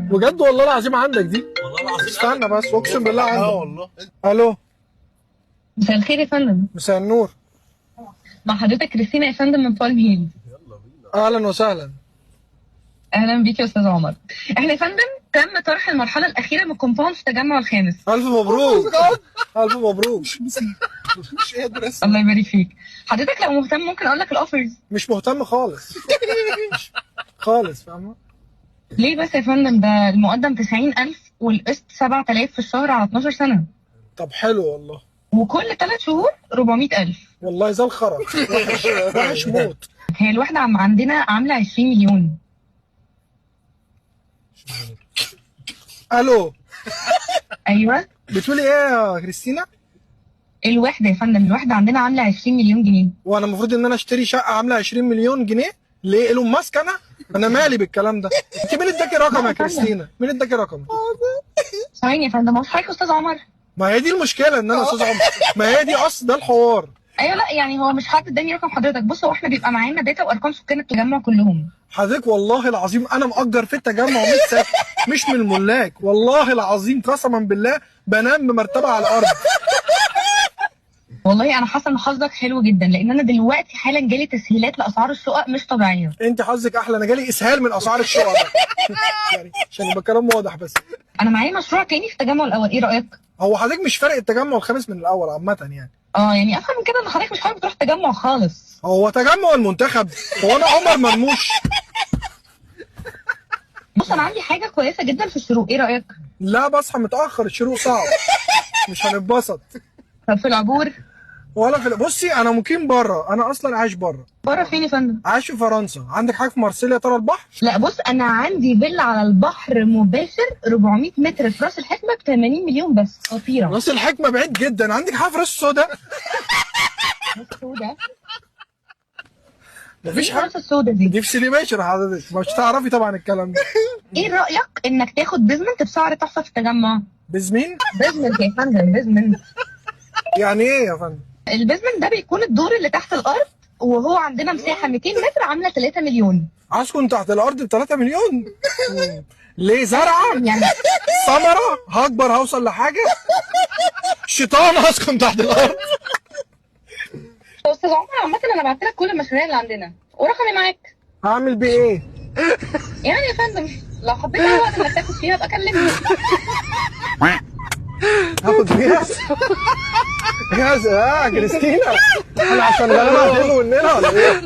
بجد والله العظيم عندك دي؟ والله العظيم استنى بس، اقسم بالله عندك. والله. الو. مساء الخير يا فندم. مساء النور. مع حضرتك كريستينا يا فندم من بالم هيلز. اهلا وسهلا. اهلا بيك يا استاذ عمر. احنا يا فندم تم طرح المرحله الاخيره من الكومباوند في التجمع الخامس. الف مبروك. الف مبروك. مش قادر اسمع. الله يبارك فيك. حضرتك لو مهتم ممكن اقول لك الاوفرز. مش مهتم خالص. خالص، فاهمه؟ ليه بس يا فندم؟ ده المقدم 90,000 والقسط 7,000 في الشهر على 12 سنه. طب حلو والله. وكل 3 شهور 400,000. والله زي الخرا. وحش وحش موت. هي الواحده عندنا عامله 20 مليون. الو. ايوه. بتقولي ايه يا كريستينا؟ الواحده يا فندم، الواحده عندنا عامله 20 مليون جنيه. وانا المفروض ان انا اشتري شقه عامله 20 مليون جنيه؟ ليه؟ ايلون ماسك انا مالي بالكلام ده. انت مين اداكي رقم يا كريستينا؟ مين اداكي رقم؟ ثواني يا فندم، هو حضرتك استاذ عمر؟ ما هي دي المشكله ان انا استاذ عمر. ما هي دي اصل ده الحوار. ايوه، لا يعني هو مش حد اداني رقم حضرتك. بص، هو احنا بيبقى معانا داتا وارقام سكان التجمع كلهم. حضرتك والله العظيم انا مأجر في التجمع 100 ساكن، مش من الملاك، والله العظيم قسما بالله بنام بمرتبه على الارض. والله انا حاسه ان حظك حلو جدا، لان انا دلوقتي حالا جالي تسهيلات لاسعار الشقق مش طبيعيه. انت حظك احلى، انا جالي اسهال من اسعار الشقق ده. يعني عشان يبقى كلام واضح بس. انا معايا مشروع تاني في التجمع الاول، ايه رايك؟ هو حضرتك مش فارق التجمع الخامس من الاول عامه يعني؟ يعني افهم من كده ان حضرتك مش حابب تروح تجمع خالص. هو تجمع المنتخب؟ هو انا عمر مرموش؟ بص، انا عندي حاجه كويسه جدا في الشروق، ايه رايك؟ لا بصحى متاخر، الشروق صعب، مش هنتبسط. طب في العبور؟ ولا في بصي انا مقيم بره، انا اصلا عايش بره. بره فين يا فندم؟ عايش في فرنسا. عندك حاجه في مارسيليا ترى البحر؟ لا بص، انا عندي فيلا على البحر مباشر 400 متر في راس الحكمه ب 80 مليون بس، خطيره. راس الحكمه بعيد جدا. عندك حاجه في راس السوداء؟ السوداء؟ مفيش ايه حاجه. راس السوداء دي؟ دي في سليماشر حضرتك، مش تعرفي طبعا الكلام ده. ايه رايك انك تاخد بيزمنت بسعر تحفه في التجمع؟ بزمين؟ بيزمنت يا فندم، بيزمنت. يعني ايه يا فندم؟ البيزمنت ده بيكون الدور اللي تحت الارض، وهو عندنا مساحه 200 متر عامله 3 مليون. اسكن تحت الارض ب 3 مليون؟ ليه؟ زرعه؟ يعني ثمره؟ هكبر هوصل لحاجه؟ شيطان اسكن تحت الارض. استاذ عمر، عامه انا بعت لك كل المشاريع اللي عندنا ورقمي معاك. هعمل بيه ايه؟ يعني يا فندم لو حبيت اي وقت انك تاخد فيها ابقى كلمني. هاخد فيها؟ يا كريستينا، احنا عشان غلابه هتزهقوا مننا ولا ايه؟